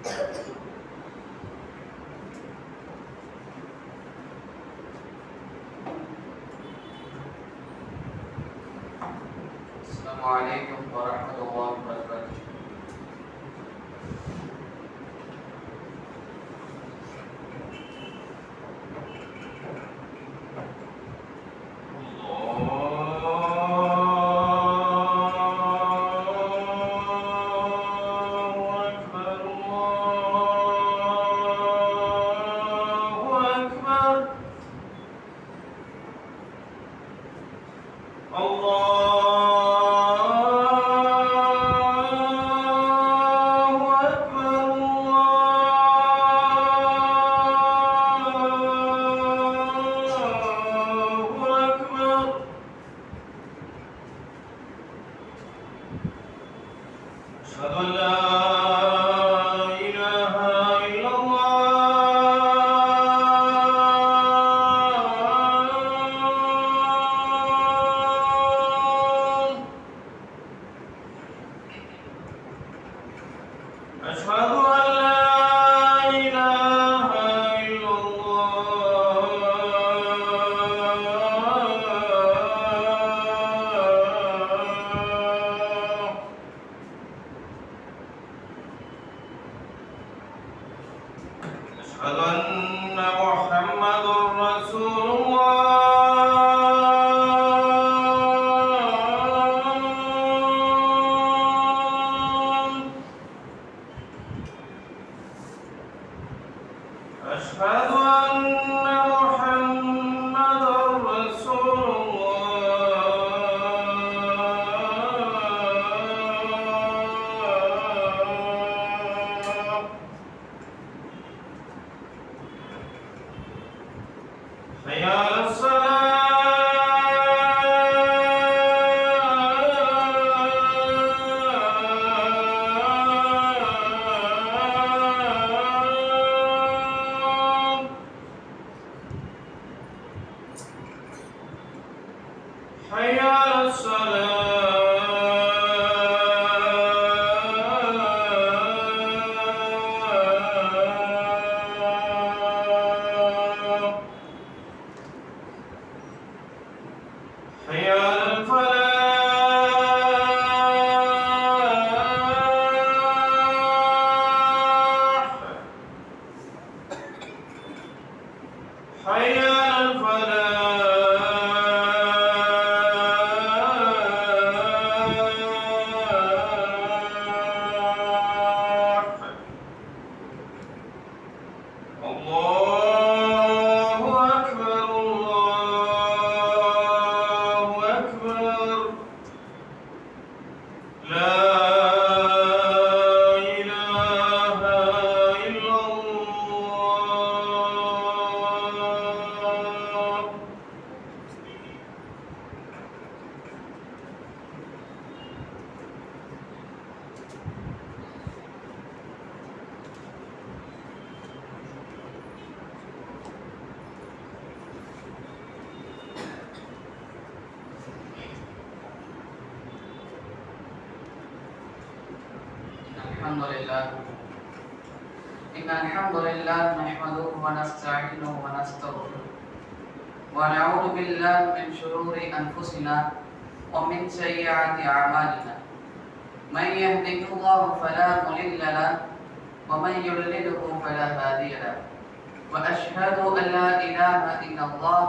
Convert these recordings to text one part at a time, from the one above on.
السلام عليكم ورحمة الله وبركاته. الحمد لله نحمده ونستعينه ونستغفره ونعوذ بالله من شرور أنفسنا ومن سيئات أعمالنا من يهده الله فلا مضل له ومن يضلله فلا هادي له وأشهد أن لا إله إلا الله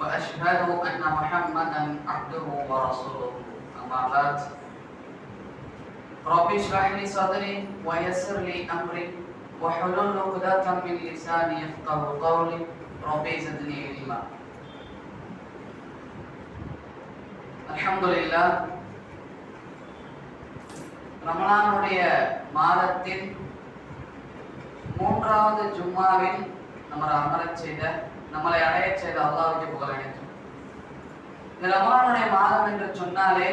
وأشهد أن محمدا عبده ورسوله أما بعد رب اشرح لي صدري ويسر لي أمري وحلل عقدة من لساني يفقهوا قولي رب زدني علما. அல்ஹம்துலில்லாஹ், ரமலானுடைய மாதத்தின் 3வது ஜும்மாவில் நம்மளை அடையச் செய்த அல்லாஹ்வுக்கு புகழ் அனைத்தும். இந்த ரமலானுடைய மாதம் என்று சொன்னாலே,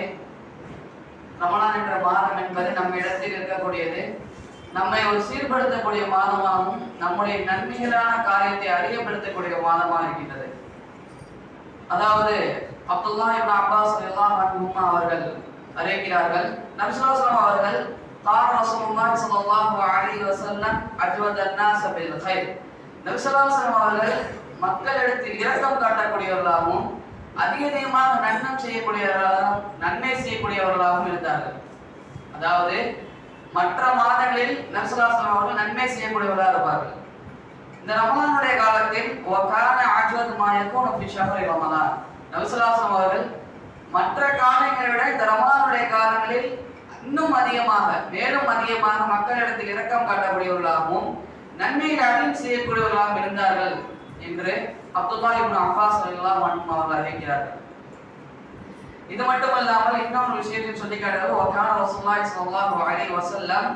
ரமலான் என்ற மாதம் என்பது நம்ம இடத்தில் இருக்கக்கூடியது, நம்மை ஒரு சீர்படுத்தக்கூடிய மாதமாகவும் நம்முடைய நன்மைகளான காரியத்தை அதிகப்படுத்தக்கூடிய மாதமாக இருக்கின்றது. அதாவது அப்துல்லாஹ் இப்னு அப்பாஸ் ரலியல்லாஹு அன்ஹுமா அவர்கள் அறிவிக்கிறார்கள், நபி ஸல்லல்லாஹு அலைஹி வஸல்லம் அவர்கள் قال رسول الله صلى الله عليه وسلم أجود الناس بالخير. நபி ஸல்லல்லாஹு அலைஹி வஸல்லம் அவர்கள் மக்களிடத்தில் இரக்கம் காட்டக்கூடியவர்களாகவும் அதிகமாக நன்மை செய்யக்கூடியவர்களாகவும் இருந்தார்கள். அதாவது மற்ற மாதங்களில் நபி ஸல்லல்லாஹு அலைஹி வஸல்லம் அவர்கள் நன்மை செய்யக்கூடியவர்களாக இருப்பார்கள். இந்த ரமலானுடைய காலத்தில் வகான அஜ்வத் மா யகூனு ஃபி ஷஹ்ரி ரமலான், நபி ஸல்லல்லாஹு அலைஹி வஸல்லம் அவர்கள் மற்ற காலங்களை விட இந்த ரமலானுடைய காலங்களில் இன்னும் அதிகமாக மேலும் அதிகமாக மக்களிடத்தில் இரக்கம் காட்டக்கூடியவர்களாகவும் நன்மையை அதிகம் செய்யக்கூடியவர்களாகவும் இருந்தார்கள் என்று அப்துல்லாஹ் இப்னு அப்பாஸ் ரலியல்லாஹு அன்ஹு அவர்கள் அறிவிக்கிறார்கள். இது மட்டுமல்லாமல் இன்னொரு விஷயத்தையும் சொல்லி காட்டுறது வகான ரசூலுல்லாஹி ஸல்லல்லாஹு அலைஹி வஸல்லம்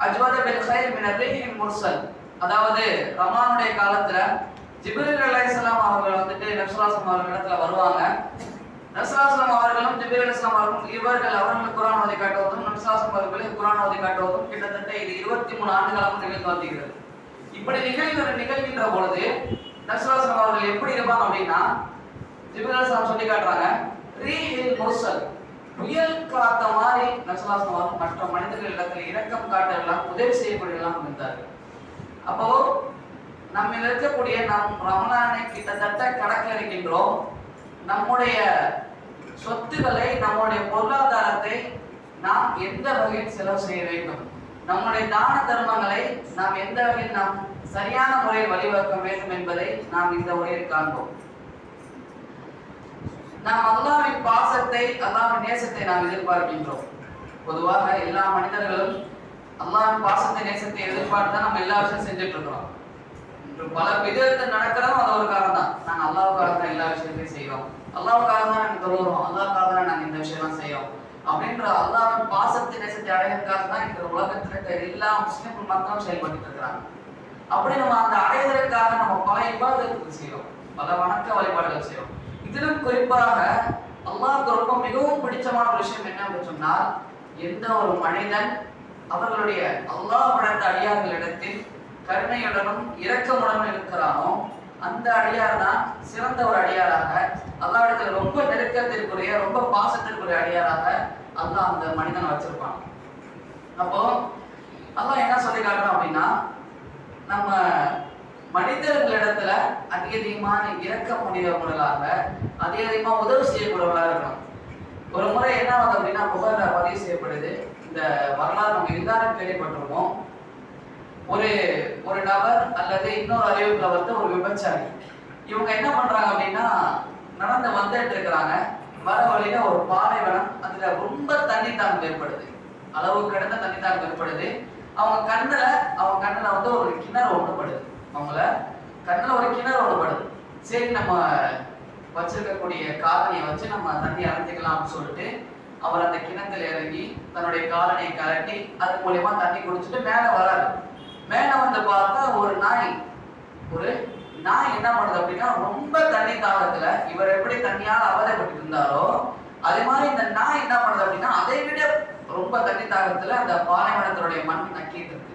அஜ்வத பில் கைர் மின் ar-rihil mursal. அதாவது ரமலானுடைய காலத்துல ஜிப்ரீல் அலைஹிஸ்ஸலாம் அவர்கள் வந்துட்டு நபி ஸல்லல்லாஹு அலைஹி வஸல்லம் அவர்கள் இடத்துல வருவாங்க. நபி ஸல்லல்லாஹு அலைஹி வஸல்லம் அவர்களும் ஜிப்ரீல் அலைஹிஸ்ஸலாம் அவர்களும் அவர்களுக்கு குர்ஆன் ஓதி காட்டுவதும் நபி ஸல்லல்லாஹு அலைஹி வஸல்லம் அவர்களுக்கு குர்ஆன் ஓதி காட்டுவதும் கிட்டத்தட்ட இது 23 ஆண்டுகளாக நிகழ்ந்து வருகிறது. இப்படி நிகழ்கின்ற பொழுது நபி ஸல்லல்லாஹு அலைஹி வஸல்லம் அவர்கள் எப்படி இருப்பாங்க அப்படின்னா, ஜிப்ரீல் அலைஹிஸ்ஸலாம் சொல்லி காட்டுறாங்க, ரீஹில் முர்சல், புயல் காத்த மாதிரி நபி ஸல்லல்லாஹு அலைஹி வஸல்லம் மற்ற மனிதர்களிடத்தில் இரக்கம் காட்டலாம், உதவி செய்யக்கூடியலாம் இருந்தார்கள். அப்போ நம்ம இருக்கக்கூடிய நம் ரமலானை கிட்டத்தட்ட கடக்க இருக்கின்றோம். நம்முடைய சொத்துக்களை, நம்முடைய பொருளாதாரத்தை நாம் எந்த வகையில் செலவு செய்ய வேண்டும், நம்முடைய தான தர்மங்களை நாம் எந்த வகையில் நாம் சரியான முறையில் வழிவகுக்க வேண்டும் என்பதை நாம் இந்த உரையில் காண்போம். நாம் அல்லாஹ்வின் பாசத்தை, அல்லாஹ்வின் நேசத்தை நாம் எதிர்பார்க்கின்றோம். பொதுவாக எல்லா மனிதர்களும் அல்லாஹ்வின் பாசத்தை, நேசத்தை எதிர்பார்த்து தான் நம்ம எல்லா விஷயம் செஞ்சுட்டு இருக்கிறோம். பல விதத்தில் நடக்கிறதும் அது ஒரு காரணம் தான். நாங்கள் அல்லாஹ்வுக்காக தான் எல்லா விஷயத்தையும் செய்வோம், அல்லாஹ்வுக்காக தான் நாங்கள் தொழுகிறோம், அல்லாஹ்வுக்காக தான் நாங்கள் இந்த விஷயம்லாம் செய்வோம் அப்படின்ற அல்லாஹ்வின் பாசத்தை, நேசத்தை அடையறதுக்காக தான் இந்த உலகத்தில் இருக்கிற எல்லா முஸ்லிம் மக்களும் செயல்பட்டு இருக்கிறாங்க. அப்படி நம்ம அந்த அடைவதற்காக நம்ம பல இபாதத்துகள் செய்வோம், பல வணக்க வழிபாடுகள் செய்வோம். இதிலும் குறிப்பாக அல்லாஹ்வுக்கு ரொம்ப மிகவும் பிடிச்சமான ஒரு விஷயம் என்ன அப்படின்னு சொன்னால், எந்த ஒரு மனிதன் அவர்களுடைய அல்லாஹ் படைத்த அடியார்களிடத்தில் கருணையுடனும் இரக்கமுடனும் இருக்கிறானோ அந்த அடியார் தான் சிறந்த ஒரு அடியாராக, அல்லாஹ்விடத்தில் ரொம்ப நெருக்கத்திற்குரிய, ரொம்ப பாசத்திற்குரிய அடியாராக அல்லாஹ் அந்த மனிதனை வச்சிருப்பான். அப்போ அல்லாஹ் என்ன சொல்லி காட்டுறோம் அப்படின்னா, நம்ம மனிதர்களிடத்துல அதிகமான இரக்கமுடையவர்களாக, அதிகமாக உதவி செய்யக்கூடியவர்களாக இருக்கணும். ஒரு முறை என்ன ஆகுது அப்படின்னா, புகார்ல பதிவு செய்யப்படுது. இந்த வரலாறு நம்ம எல்லாரும் கேள்விப்பட்டிருக்கோம். ஒரு நபர் அல்லது இன்னொரு அறிவிப்புல வந்து ஒரு விபச்சாரி, இவங்க என்ன பண்றாங்க அப்படின்னா, நடந்து வந்துட்டு இருக்கிறாங்க. வர வழியில ஒரு பாலைவனம், அதுல ரொம்ப தண்ணி தாக்கம் ஏற்படுது, அளவு கடந்த தண்ணி தாக்கம் ஏற்படுது. அவங்க கண்ணுல வந்து ஒரு கிணறு ஒன்றுபடுது, அவங்கள கண்ணுல ஒரு கிணறு ஒன்றுபடுது. சரி, நம்ம வச்சிருக்கக்கூடிய காலனியை வச்சு நம்ம தண்ணி அரைஞ்சிக்கலாம் அப்படின்னு சொல்லிட்டு அவர் அந்த கிணத்துல இறங்கி தன்னுடைய காலனியை கலட்டி அது மூலியமா தண்ணி குடிச்சிட்டு மேல வராரு. மேல வந்து பார்த்தா ஒரு நாய் என்ன பண்ணுது அப்படின்னா, ரொம்ப தண்ணி தாகத்துல இவர் எப்படி தண்ணியால் அவதைப்பட்டு இருந்தாரோ அதே மாதிரி இந்த நாய் என்ன பண்ணுது அப்படின்னா, அதை விட ரொம்ப தண்ணி தாகத்துல அந்த பாலைவனத்தினுடைய மண் நக்கிட்டு இருக்கு.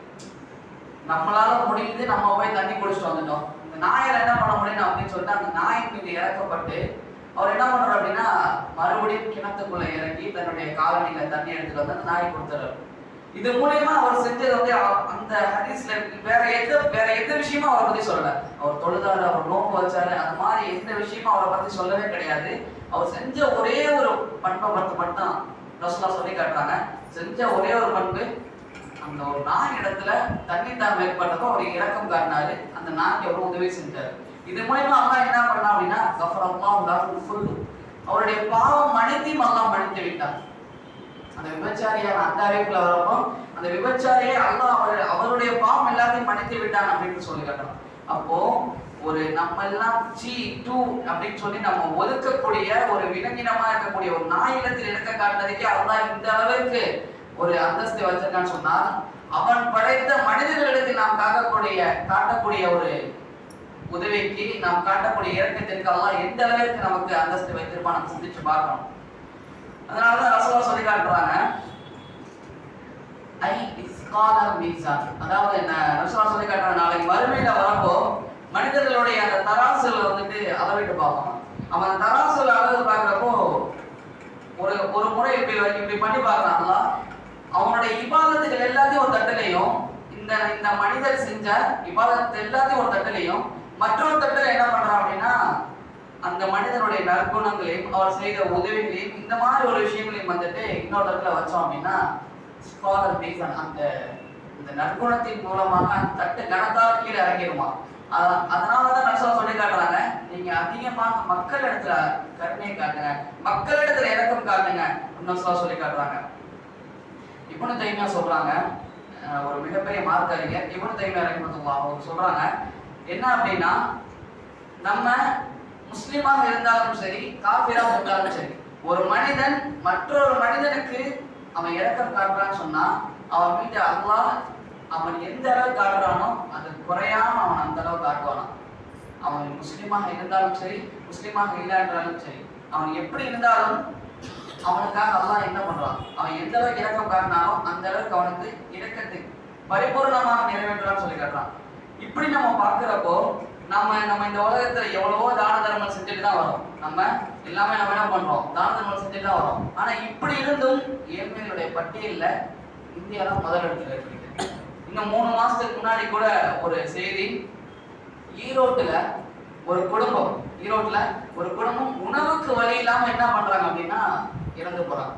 நம்மளால முடியுது, நம்ம போய் தண்ணி குடிச்சிட்டு வந்துட்டோம், இந்த நாயால என்ன பண்ண முடியும் அப்படின்னு சொல்லிட்டு அந்த நாயின் மீது இறக்கப்பட்டு அவர் என்ன பண்றாரு அப்படின்னா, மறுபடியும் கிணத்துக்குள்ள இறங்கி தன்னுடைய காலனியில தண்ணி எடுத்துட்டு வந்து அந்த நாய் கொடுத்துறாரு. இது மூலமா அவர் செஞ்சது வந்து அந்த ஹதீஸ்ல வேற எந்த விஷயமும் அவரை பத்தி சொல்லல. அவர் தொழுதாரு, அவர் நோன்பு வச்சாரு, அந்த மாதிரி எந்த விஷயமும் அவரை பத்தி சொல்லவே கிடையாது. அவர் செஞ்ச ஒரே ஒரு பண்பை மட்டும் ரசூலுல்லாஹ் சொல்லி காட்டுறாங்க. செஞ்ச ஒரே ஒரு பண்பு, அந்த ஒரு நாய் இடத்துல தண்ணி தாகம் ஏற்பட்டப்போ அவர் இரக்கம் காட்டினாரு, அந்த நாய்க்கு எவ்வளவு உதவி செஞ்சாரு. இது மூலமா அல்லாஹ் என்ன பண்ணா அப்படின்னா, கஃபரல்லாஹு லஹு ஃபுல்லு, அவருடைய பாவம் அனைத்தையும் அல்லாஹ் மன்னித்து விட்டார். அந்த விபச்சாரியான அந்த அறிவிப்புல வரப்போ அந்த விபச்சாரியை அல்லாஹ் அவருடைய பாவம் எல்லாத்தையும் மன்னித்து விட்டான் அப்படின்னு சொல்லி காட்டுறோம். அப்போ ஒரு நம்ம எல்லாம் அப்படின்னு சொல்லி நம்ம ஒதுக்கக்கூடிய ஒரு விலங்கினமா இருக்கக்கூடிய ஒரு நாயிடத்தில் இறக்க காட்டுறதுக்கே அல்லாஹ் இந்த அளவுக்கு ஒரு அந்தஸ்தை வச்சிருக்கான்னு சொன்னால், அவன் படைத்த மனிதர்களிடத்தில் நாம் காட்டக்கூடிய ஒரு உதவிக்கு, நாம் காட்டக்கூடிய இறக்கத்திற்கு அல்லாஹ் எந்த அளவிற்கு நமக்கு அந்தஸ்து வைத்திருப்பான் நம்ம சிந்திச்சு பார்க்கணும். அதனாலதான் ரசூலுல்லாஹ் சொல்லி காட்டுறாங்க, அதாவது என்ன ரசூலுல்லாஹ் சொல்லி காட்டுறாங்க, நாளைக்கு மறுமையில வரப்போ மனிதர்களுடைய அந்த தராசுல வந்துட்டு அளவிட்டு பார்ப்பாங்க. அவன் தராசுல அளவு பார்க்கிறப்போ ஒரு முறை இப்படி பண்ணி பார்க்கறாங்களா, அவனுடைய இபாதத்துகள் எல்லாத்தையும் ஒரு தட்டிலையும், இந்த இந்த மனிதர் செஞ்ச இபாதத்து எல்லாத்தையும் ஒரு தட்டிலையும், மற்றொரு தட்டில என்ன பண்றான் அப்படின்னா அந்த மனிதனுடைய நற்குணங்களையும் அவர் செய்த உதவிகளையும் இந்த மாதிரி ஒரு விஷயங்களையும் வந்துட்டு இன்னொரு இடத்துல வச்சோம் அப்படின்னா ஸ்காலர் ரீசன் அந்த இந்த நற்குணத்தின் மூலமாக அந்த தட்டு கனத்தால் கீழே இறங்கிடுமா. அதனாலதான் நர்சா சொல்லி காட்டுறாங்க, நீங்க அதிகமாக மக்கள் இடத்துல கருணையை காட்டுங்க, மக்கள் இடத்துல இறக்கம் காட்டுங்க நர்சா சொல்லி காட்டுறாங்க. இப்னு தைமியா சொல்றாங்க, ஒரு மிகப்பெரிய மார்க்க அறிஞர் இப்னு தைமியா ரஹ்மத்துல்லாஹ் அவங்க சொல்றாங்க என்ன அப்படின்னா, நம்ம முஸ்லிமாக இருந்தாலும் சரி காஃபிராக இருந்தாலும் சரி, ஒரு மனிதன் மற்றொரு மனிதனுக்கு அவன் இறக்கம் காட்டுறான்னு சொன்னா அவன் மீது அல்லாஹ் அவன் எந்த அளவு காட்டுறானோ அது குறையாம அவன் அந்த அளவு காட்டுவானா. அவன் முஸ்லிமாக இருந்தாலும் சரி முஸ்லிமாக இல்லாட்டாலும் சரி, அவன் எப்படி இருந்தாலும் அவனுக்காக அல்லாஹ் என்ன பண்றான், அவன் எந்த அளவுக்கு இறக்கம் காட்டினாலும் அந்த அளவுக்கு அவனுக்கு இறக்கத்தை பரிபூர்ணமாக நிறைவேற்றலாம்னு சொல்லி காட்டுறான். இப்படி நம்ம பார்க்கிறப்போ நம்ம இந்த உலகத்துல எவ்வளவோ தான தர்மம் செஞ்சுட்டு தான் வரோம். நம்ம எல்லாமே நம்ம என்ன பண்றோம், தான தர்மம் செஞ்சுட்டு தான் வரோம். ஆனா இப்படி இருந்தும் ஏழ்மைகளுடைய பட்டியல்ல இந்தியா தான் முதல் இடத்துல இருக்கு. இன்னும் 3 மாசத்துக்கு முன்னாடி கூட ஒரு செய்தி, ஈரோட்டுல ஒரு குடும்பம் உணவுக்கு வழி இல்லாம என்ன பண்றாங்க அப்படின்னா இறந்து போறாங்க.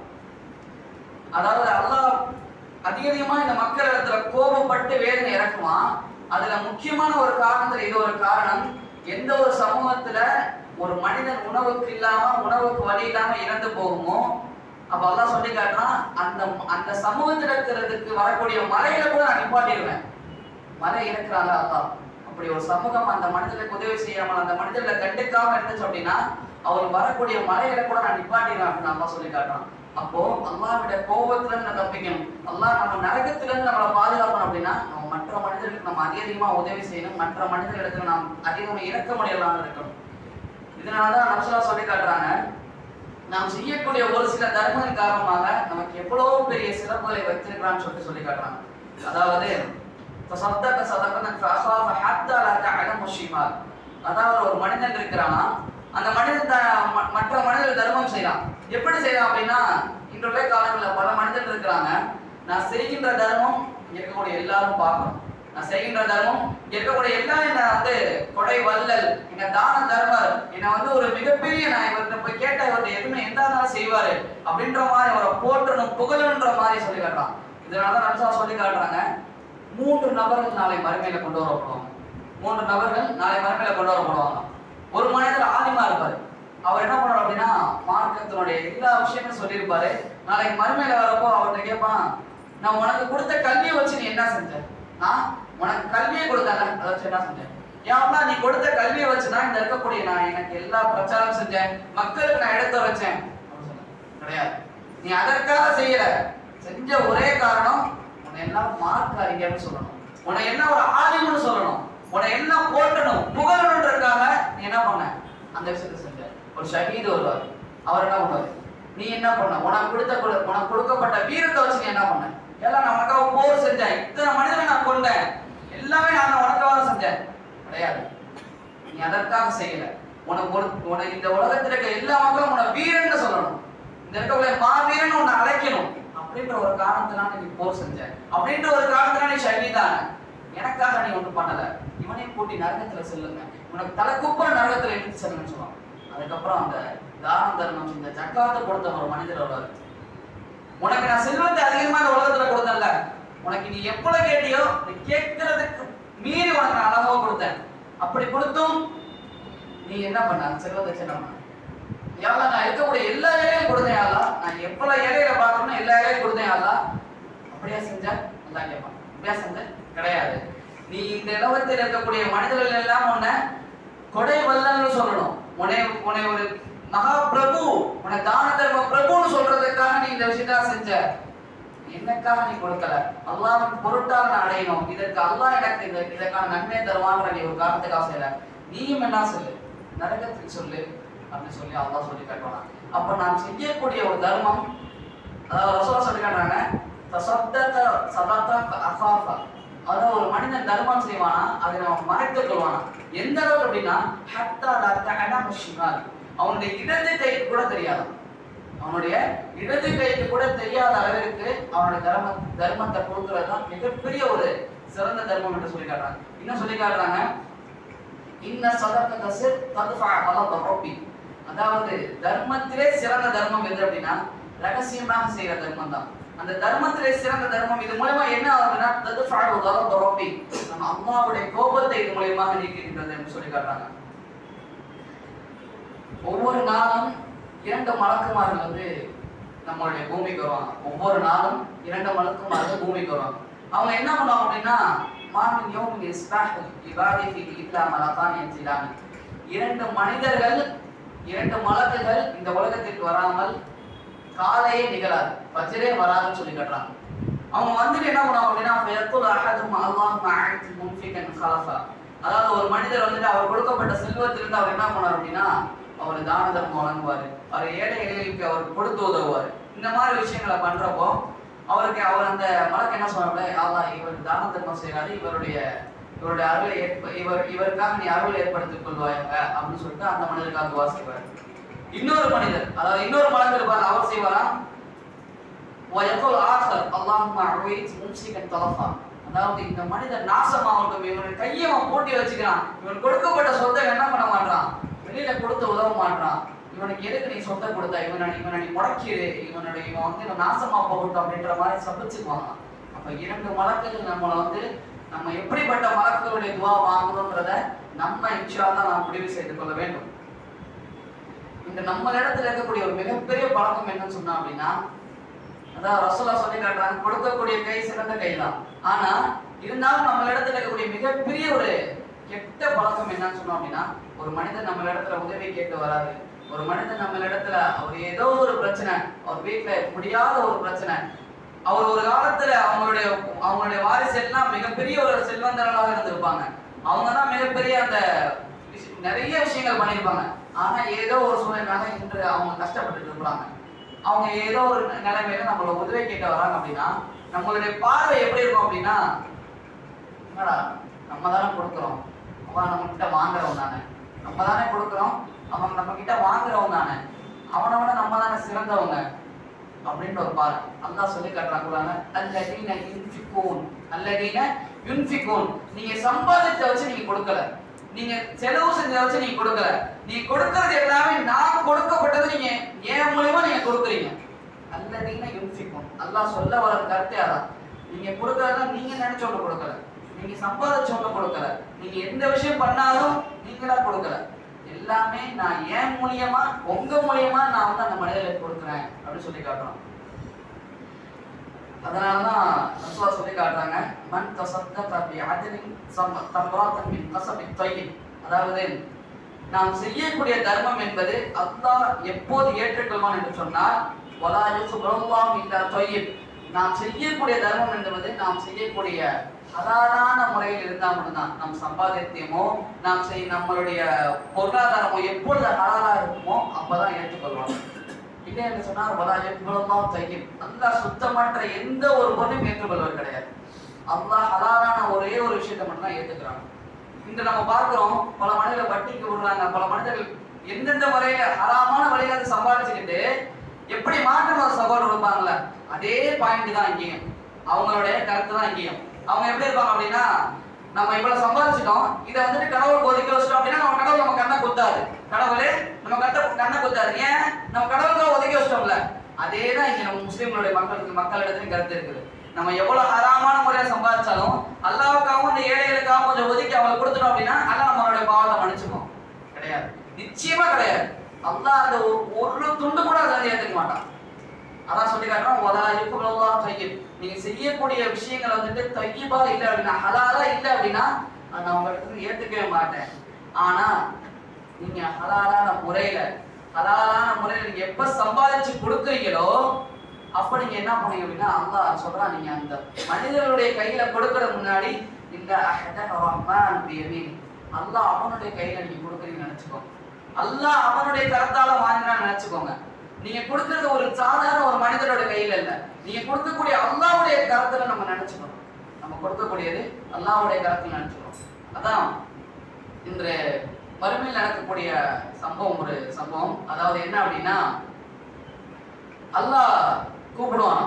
அதாவது அல்லாஹ் அதிகமா இந்த மக்கள் இடத்துல கோபப்பட்டு வேதனை இறக்குவான். அதுல முக்கியமான ஒரு காரணத்துல இது ஒரு காரணம், எந்த ஒரு சமூகத்துல ஒரு மனிதன் உணவுக்கு வழி இல்லாம இறந்து போகுமோ அப்ப அல்லாஹ் சொல்லி காட்டுறான், அந்த சமூகத்துல இருக்கிறதுக்கு வரக்கூடிய மலைகளை கூட நான் நிப்பாட்டிடுவேன். மலை இருக்கிறாங்க அல்லாஹ், அப்படி ஒரு சமூகம் அந்த மனிதனுக்கு உதவி செய்யாமல் அந்த மனிதர்களை கண்டுக்காம இருந்துச்சு அப்படின்னா அவர் வரக்கூடிய மலைகளை கூட நான் நிப்பாட்டிடுவேன் அப்படின்னு அல்லாஹ் சொல்லி காட்டுறான். அப்போ அல்லாஹ்விட கோபத்துல இருந்து தப்பிக்கணும், அல்லாஹ் நம்ம நரகத்துல இருந்து நம்மளை பாதுகாக்கணும் அப்படின்னா நம்ம மற்ற மனிதர்களுக்கு நம்ம அதிகமா உதவி செய்யணும், மற்ற மனிதர்களிடத்துல நாம் அதிகமா இறக்க முடியலாம்னு இருக்கணும். இதனாலதான் நபிஸல்லா சொல்லி காட்டுறாங்க, நாம் செய்யக்கூடிய ஒரு சில தர்மத்தின் காரணமாக நமக்கு எவ்வளவு பெரிய சிறப்புகளை வைத்திருக்கிறான்னு சொல்லி காட்டுறாங்க. அதாவது அதாவது ஒரு மனிதன் இருக்கிறானா, அந்த மனிதன் மற்ற மனிதர்கள் தர்மம் செய்யலாம். எப்படி செய்யலாம் அப்படின்னா, இன்றைய காலங்களில் பல மனிதர்கள் இருக்கிறாங்க, நான் செய்கின்ற தர்மம் இருக்கக்கூடிய எல்லாரும் பார்க்கணும், நான் செய்கின்ற தர்மம் இருக்கக்கூடிய எல்லாரும் என்ன கொடை வல்லல், என்ன தான தர்மர், என்ன ஒரு மிகப்பெரிய, நான் இவர்கிட்ட போய் கேட்ட இவர்கிட்ட எதுவுமே எந்த நாளும் செய்வாரு அப்படின்ற மாதிரி அவரை போற்றணும் புகழன்ற மாதிரி சொல்லி காட்டுறான். இதனால நபிஸா சொல்லி காட்டுறாங்க, 3 நபர்கள் நாளை மறுமையில கொண்டு வரப்படுவாங்க. 3 நபர்கள் நாளை மறுமையில கொண்டு வரப்படுவாங்க. ஒரு மனிதர் ஆலிமா இருப்பாரு, அவர் என்ன பண்ணுவார் அப்படின்னா மார்க்கத்தினுடைய எல்லா விஷயங்களும் சொல்லியிருப்பாரு. நாளைக்கு மறுமையில வரப்போ அவர்கிட்ட கேட்பான், நான் உனக்கு கொடுத்த கல்வியை வச்சு நீ என்ன செஞ்ச, நான் உனக்கு கல்வியை கொடுத்தாங்க அதை வச்சு என்ன செஞ்சேன், ஏன்னா நீ கொடுத்த கல்வியை வச்சுதான் இந்த இருக்கக்கூடிய நான் எனக்கு எல்லா பிரச்சாரம் செஞ்சேன், மக்களுக்கு நான் எடுத்து வச்சேன் கிடையாது. நீ அதற்காக செய்யல, செஞ்ச ஒரே காரணம் உன்னை எல்லாம் மார்க் அறிஞர்னு சொல்லணும், உன்னை என்ன ஒரு ஆலிம்னு சொல்லணும், உன்னை எல்லாம் போட்டணும் புகழணுன்றதுக்காக நீ என்ன பண்ண அந்த விஷயத்தை செஞ்ச. ஒரு ஷஹீது வருவார், அவர் என்ன பண்ணுவார், நீ என்ன பண்ண, உனக்கு கொடுக்கப்பட்ட வீரத்தை வச்சு நீ என்ன பண்ண, எல்லாம் நான் உனக்காக போர் செஞ்சேன், இத்தனை மனிதனை நான் கொண்டேன், எல்லாமே நான் உனக்காக செஞ்சேன் கிடையாது. நீ அதற்காக செய்யல, உனக்கு இந்த உலகத்தில் இருக்க எல்லா மக்களும் உன்னை வீரன்னு சொல்லணும், இந்த இருக்கக்கூடிய மாவீரன் உன்னை அழைக்கணும் அப்படின்ற ஒரு காரணத்தினால நீ போர் செஞ்ச, அப்படின்ற ஒரு காரணத்தினால நீ ஷஹீதான, எனக்காக நீ ஒன்றும் பண்ணல, இவனையும் கூட்டி நரகத்துல செல்லுங்க, உனக்கு தலைக்குப்புற நரகத்துல இழுத்து செல்லுங்கன்னு சொல்லுவான். அதுக்கப்புறம் அந்த தான தர்மம் செஞ்ச ஜக்காத்தை கொடுத்த ஒரு மனிதர் வருவார், உனக்கு நான் செல்வத்தை அதிகமான உலகத்துல கொடுத்தேன்ல, உனக்கு நீ எவ்வளவு கேட்டியோ நீ கேட்கறதுக்கு மீறி உனக்கு நான் அளவோ கொடுத்தேன், அப்படி கொடுத்தும் நீ என்ன பண்ண செல்வத்தை செல்ல யாரா, நான் இருக்கக்கூடிய எல்லா ஏழையும் கொடுத்தேன் யாரா, நான் எவ்வளவு ஏழையில பார்க்கணும் எல்லா ஏழையும் கொடுத்தேன் யாரா, அப்படியா செஞ்ச நல்லா கேட்பான், அப்படியா செஞ்ச கிடையாது. நீ இந்த உலகத்தில் இருக்கக்கூடிய மனிதர்கள் எல்லாம் உன்னை கொடை வல்லன்னு சொல்லணும், உன்னை ஒரு மகா பிரபு, உன்னை தான தர்ம பிரபுன்னு சொல்றதுக்காக நீ இந்த விஷயத்த செஞ்ச, என்னக்காக நீ கொடுக்கல, அல்லாஹ்வின் பொருட்டாக நான் அடையணும், இதற்கு அல்லாஹ் எனக்கு இதற்கான நன்மை தருவாங்கிற நீ ஒரு காரணத்துக்காக செய்யல, நீயும் என்ன சொல்லு நரகத்துக்கு சொல்லு அப்படின்னு சொல்லி அல்லாஹ் சொல்லி காட்டுவானா. அப்ப நாம் செய்யக்கூடிய ஒரு தர்மம், அதாவது ரசூலுல்லாஹ் சொல்லி காட்டுறாங்க, தஸத்தக ஸதக அஃபாஃபா, அதாவது ஒரு மனிதன் தர்மம் செய்வானா அதை நம்ம மறைத்துக் கொள்வானா, எந்த அளவுக்கு அப்படின்னா ஹத்தா லா தஅலமு ஷிமால், அவனுடைய இடது கை கூட தெரியாது, அவனுடைய இடது கைக்கு கூட தெரியாத அளவிற்கு அவனுடைய தர்மத்தை கொடுக்கிறது தான் மிகப்பெரிய ஒரு சிறந்த தர்மம் என்று சொல்லி காட்டுறாங்க. இன்னும் சொல்லி காட்டுறாங்க, இன்ன சதகத சிர் தத்ஃபா அலத ரப்பி. அதாவது தர்மத்திலே சிறந்த தர்மம் எது அப்படின்னா ரகசியமாக செய்யற தர்மம் தான். அந்த தர்மத்திலே சிறந்த தர்மம் இது மூலமா என்ன ஆகுதுன்னா தத்ஃபா அலத ரப்பி, நம்ம அல்லாஹ்வுடைய கோபத்தை இது மூலமாக நீக்குகின்றது என்று சொல்லி காட்டுறாங்க. ஒவ்வொரு நாளும் 2 மலக்குமார்கள் வந்து நம்மளுடைய பூமிக்கு வருவாங்க. ஒவ்வொரு நாளும் 2 மலக்குமார்கள் பூமிக்கு வருவாங்க. அவங்க என்ன பண்ணுவாங்க அப்படின்னா மார்னிங் யோமின் இஸ்பாஹ் இபாதி ஃபி இல்லா மலகான் யன்சிலானி. 2 மனிதர்கள் 2 மலக்குகள் இந்த உலகத்திற்கு வராமல் காலையே நிகழாது, பஜ்ரே வராதுன்னு சொல்லி காட்டுறாங்க. அவங்க வந்துட்டு என்ன பண்ணுவாங்க அப்படின்னா ஃபயக்குல் அஹதும் அல்லாஹும்ம அஅதி முன்ஃபிகன் கலஃபா. அதாவது ஒரு மனிதர் வந்துட்டு அவர் கொடுக்கப்பட்ட செல்வத்திலிருந்து அவர் என்ன பண்ணார் அப்படின்னா அவர் தான தர்மம் வழங்குவார், அவர் ஏழை எளியர்களுக்கு அவர் கொடுத்து உதவுவார். இந்த மாதிரி விஷயங்களை பண்றப்போ அவருக்கு அவர் அந்த மலக்கு என்ன சொல்றாங்க, அல்லாஹ் இவர் தான தர்மம் செய்யறாரு, இவருடைய அருளை இவருக்காக நீ அருள் ஏற்படுத்திக் கொள்வாங்க அப்படின்னு சொல்லிட்டு அந்த மனிதருக்காக துவா செய்வார். இன்னொரு மனிதர், அதாவது இன்னொரு மலக்கு இருப்பார், அவர் செய்வாராம் வயகுல் ஆஹர் அல்லாஹும்ம அஅவித் மும்சிகன் தலஃபா. அதாவது இந்த மனிதன் நாசமாகட்டும், இவனுடைய கையை அவன் பூட்டி வச்சுக்கிறான், இவன் கொடுக்கப்பட்ட சொத்தை என்ன பண்ண மாட்டான், வெளியில கொடுத்து உதவ மாட்டான், இவனுக்கு எதுக்கு நீ சொத்தை கொடுத்தா, இவனை நீ முடக்கிடு, இவன் வந்து இவன் நாசமா போகட்டும் அப்படின்ற மாதிரி சபிச்சுக்குவாங்க. அப்ப 2 மலக்குகள் நம்மளை வந்து நம்ம எப்படிப்பட்ட மலக்குகளுடைய துவா வாங்கணும்ன்றத நம்ம இன்ஷா அல்லாஹ் நாம் முடிவு செய்து கொள்ள வேண்டும். இந்த நம்ம இடத்துல இருக்கக்கூடிய ஒரு மிகப்பெரிய பழக்கம் என்னன்னு சொன்னா அப்படின்னா, அதான் ரசூலுல்லாஹ் சொல்லி காட்டுறாங்க, கொடுக்கக்கூடிய கை சிறந்த கைதான். ஆனா இருந்தாலும் நம்ம இடத்துல இருக்கக்கூடிய மிகப்பெரிய ஒரு கெட்ட பழக்கம் என்னன்னு சொன்னோம் அப்படின்னா, ஒரு மனிதன் நம்ம இடத்துல உதவி கேட்டு வராது, ஒரு மனிதன் நம்ம இடத்துல அவர் ஏதோ ஒரு பிரச்சனை, அவர் வீட்டுல முடியாத ஒரு பிரச்சனை, அவர் ஒரு காலத்துல அவங்களுடைய வாரிசு எல்லாம் மிகப்பெரிய ஒரு செல்வந்தர்களாக இருந்திருப்பாங்க, அவங்க தான் மிகப்பெரிய அந்த நிறைய விஷயங்கள் பண்ணியிருப்பாங்க. ஆனா ஏதோ ஒரு சூழ்நிலையாக இன்று அவங்க கஷ்டப்பட்டு இருப்பாங்க. அவங்க ஏதோ ஒரு நிலைமையில நம்மளோட உதவி கேட்க வராங்க அப்படின்னா நம்மளுடைய பார்வை எப்படி இருக்கும் அப்படின்னா, என்னடா நம்ம தானே கொடுக்குறோம், அவன் நம்ம கிட்ட வாங்குறவன் தானே, நம்ம தானே கொடுக்குறோம், அவன் நம்ம கிட்ட வாங்குறவன் தானே, அவனை விட நம்ம தானே சிறந்தவங்க அப்படின்ற ஒரு பாரு. அல்லாஹ் சொல்லி காட்டுறாங்க, அல்லதீன யுன்ஃபிகூன் அல்லதீன யுன்ஃபிகூன். நீங்க சம்பாதிச்ச வச்சு நீங்க கொடுக்கல, நீங்க செலவு செஞ்சத வச்சு நீங்க கொடுக்கல, நீ கொடுக்கிறது எல்லாமே நான் கொடுக்கப்பட்டது நீங்க ஏன் மூலமா நீங்க கொடுக்குறீங்க. அல்லதீன யுன்ஃபிகூன், அல்லாஹ் சொல்ல வர கருத்தே அதான். நீங்க கொடுக்கறத நீங்க நினைச்சோட கொடுக்கல, நீங்க சம்பாதிச்சோட கொடுக்கல, நீங்க எந்த விஷயம் பண்ணாலும் நீங்களா கொடுக்கல, எல்லாமே நான் ஏன் மூலியமா உங்க மூலியமா நான் வந்து அந்த மனிதர்களுக்கு கொடுக்குறேன் அப்படின்னு சொல்லி காட்டுறோம். அதனாலதான் ரசூலுல்லாஹ் சொல்லி காட்டுறாங்க, மன் தஸத்தக பி அத்லின் தம்ராத்தன் மின் கஸபி தையிப். அதாவது நாம் செய்யக்கூடிய தர்மம் என்பது அல்லாஹ் எப்போது ஏற்றுக்கொள்வான் என்று சொன்னால் வலா யுக்பலுல்லாஹு இல்லா தையிப். நாம் செய்யக்கூடிய தர்மம் என்பது நாம் செய்யக்கூடிய ஹலாலான முறையில் இருந்தால் மட்டும்தான். நம் சம்பாதித்தியமோ நம்மளுடைய பொருளாதாரமோ எப்பொழுது ஹலாலா இருக்குமோ அப்பதான் ஏற்றுக்கொள்வாங்க. இல்லை என்று சொன்னால் வலா யுக்பலுல்லாஹு தையிப். அல்லாஹ் சுத்தமற்ற எந்த ஒரு பொருளையும் ஏற்றுக்கொள்வது கிடையாது. அல்லாஹ் ஹலாலான ஒரே ஒரு விஷயத்தை மட்டும் தான் ஏற்றுக்கிறாங்க. இன்று நம்ம பார்க்கிறோம், பல மனிதர்கள் வட்டிக்கு விடுறாங்க, பல மனிதர்கள் எந்தெந்த வரையில ஹராமான வழியில அதை சம்பாதிச்சுக்கிட்டு எப்படி மாற்றம் ஒரு சவால் கொடுப்பாங்கல்ல, அதே பாயிண்ட் தான் இங்கேயும், அவங்களுடைய கருத்து தான் இங்கேயும். அவங்க எப்படி இருப்பாங்க அப்படின்னா, நம்ம இவ்வளவு சம்பாதிச்சிட்டோம், இதை வந்துட்டு கடவுளுக்கு ஒதுக்கி வச்சிட்டோம் அப்படின்னா நம்ம கடவுள் நம்ம கண்ணை குத்தாது, கடவுளே நம்ம கண்ணை குத்தாது. ஏன்? நம்ம கடவுளுக்கு ஒதுக்கி வச்சிட்டோம்ல. அதே தான் இங்க நம்ம முஸ்லீம்களுடைய மக்களிடத்துல கருத்து இருக்குது. நம்ம எவ்வளவு ஹராமான முறையில சம்பாதிச்சாலும் அல்லாஹ்வுக்காகவும் இந்த ஏழைகளுக்காகவும் கொஞ்சம் ஒதுக்கி அவங்களுக்கு கொடுத்துட்டோம் அப்படின்னா அல்லாஹ் நம்மளுடைய பாவத்தை மன்னிச்சுக்கும். கிடையாது, நிச்சயமா கிடையாது. அல்லாஹ் அந்த ஒரு துண்டு கூட அதை ஏற்றுக்க மாட்டான். அதான் சொல்லி காட்டுறோம், வலா யுக்பலுல்லாஹு தையிப். நீங்க செய்யக்கூடிய விஷயங்கள் வந்துட்டு தையிபா இல்லை அப்படின்னா, ஹலாலா இல்லை அப்படின்னா நான் உங்களுக்கு ஏற்றுக்கவே மாட்டேன். ஆனா நீங்க ஹலாலான முறையில நீங்க எப்ப சம்பாதிச்சு கொடுக்குறீங்களோ அப்ப நீங்க என்ன பண்ணீங்க அப்படின்னா, அல்லாஹ் சொல்றான், நீங்க அந்த மனிதர்களுடைய கையில கொடுக்கறது முன்னாடி இந்த ரஹ்மான் பியமீன், அல்லாஹ் அவனுடைய கையில நீங்க கொடுக்குறீங்கன்னு நினைச்சுக்கோங்க. அல்லாஹ் அவனுடைய கரத்தால வாங்கினான்னு நினைச்சுக்கோங்க. நீங்க கொடுக்கறது ஒரு சாதாரண ஒரு மனிதரோட கையில இல்ல, நீங்க கொடுக்கக்கூடிய அல்லாஹ்வுடைய கரத்துல நம்ம நினைச்சுக்கணும். நம்ம கொடுக்கக்கூடியது அல்லாஹ்வுடைய கரத்துல நினைச்சுக்கணும். அதான் இன்று மறுமையில் நடக்கக்கூடிய சம்பவம், ஒரு சம்பவம். அதாவது என்ன அப்படின்னா, அல்லாஹ் கூப்பிடுவான்,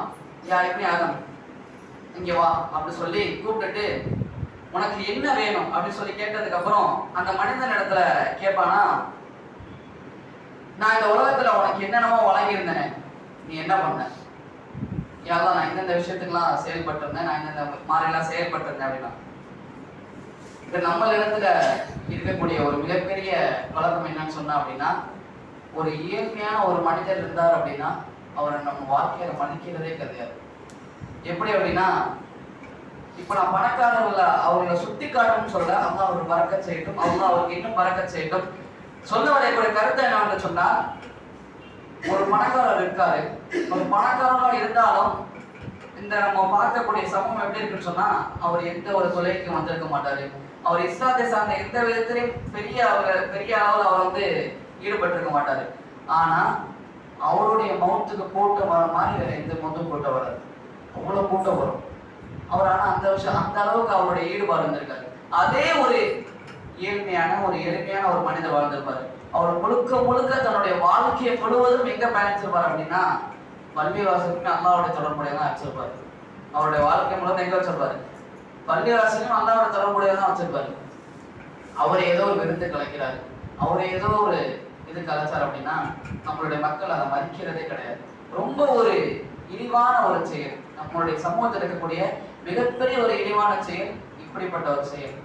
யா இப்னி ஆதம் இங்க வா அப்படி சொல்லி கூப்பிட்டுட்டு உனக்கு என்ன வேணும் அப்படின்னு சொல்லி கேட்டதுக்கு அப்புறம் அந்த மனிதன் இடத்துல கேட்பானா, நான் இந்த உலகத்துல உனக்கு என்னென்னமோ வழங்கியிருந்தேன், நீ என்ன பண்ண? யாரெல்லாம் நான் இந்தந்த விஷயத்துக்குலாம் செயல்பட்டிருந்தேன், நான் இந்தந்த மாதிரிலாம் செயல்பட்டிருந்தேன் அப்படின்னா. இப்ப நம்ம இடத்துல இருக்கக்கூடிய ஒரு மிகப்பெரிய பழக்கம் என்னன்னு சொன்னா அப்படின்னா, ஒரு இயற்கையான ஒரு மனிதர் இருந்தார் அப்படின்னா அவரை நம்ம வாழ்க்கையில மதிக்கிறதே கிடையாது. எப்படி அப்படின்னா, இப்ப நான் பணக்காரர்கள அவர்களை சுத்தி காட்டணும்னு சொல்ல அல்லாஹ் அவர் பறக்கச் செய்யட்டும், அல்லாஹ் அவருக்கு இன்னும் பறக்கச் செய்யட்டும். சொல்ல வரக்கூடிய கருத்தை என்னன்னு சொன்னா, ஒரு பணக்காரர் இருக்காரு, ஒரு பணக்காரராக இருந்தாலும் இந்த நம்ம பார்க்கக்கூடிய சமூகம் எப்படி இருக்குன்னு சொன்னா, அவர் எந்த ஒரு தொலைக்கும் வந்திருக்க மாட்டாரு. அவர் இஸ்லாத்தை சார்ந்த எந்த விதத்திலையும் பெரிய அளவில் அவர் வந்து ஈடுபட்டிருக்க மாட்டாரு. ஆனா அவருடைய மௌத்துக்கு கூட்டம் வர மாதிரி வேற எந்த மௌத்தும் கூட்டம் வராது. அவ்வளவு கூட்டம் வரும். அவர் ஆனா அந்த விஷயம் அந்த அளவுக்கு அவருடைய ஈடுபாடு இருந்திருக்காரு. அதே ஒரு ஏழ்மையான ஒரு எளிமையான ஒரு மனிதர் வாழ்ந்திருப்பாரு. அவர் முழுக்க தன்னுடைய வாழ்க்கையை முழுவதும் எங்க பயணிச்சிருப்பார் அப்படின்னா, பள்ளிவாசலுக்கு அல்லாவுடைய தொடர்புடையதான் வச்சிருப்பாரு. அவருடைய வாழ்க்கை முழுவதும் எங்க வச்சிருப்பாரு? பள்ளிவாசலையும் அல்லாவோட தொடர்புடையதான் வச்சிருப்பாரு. அவர் ஏதோ ஒரு விருந்து கலைக்கிறாரு, அவர் ஏதோ ஒரு இது கலைச்சார் அப்படின்னா நம்மளுடைய மக்கள் அதை மதிக்கிறதே கிடையாது. ரொம்ப ஒரு இழிவான ஒரு செயல், நம்மளுடைய சமூகத்தில் இருக்கக்கூடிய மிகப்பெரிய ஒரு இழிவான செயல் இப்படிப்பட்ட ஒரு செயல்.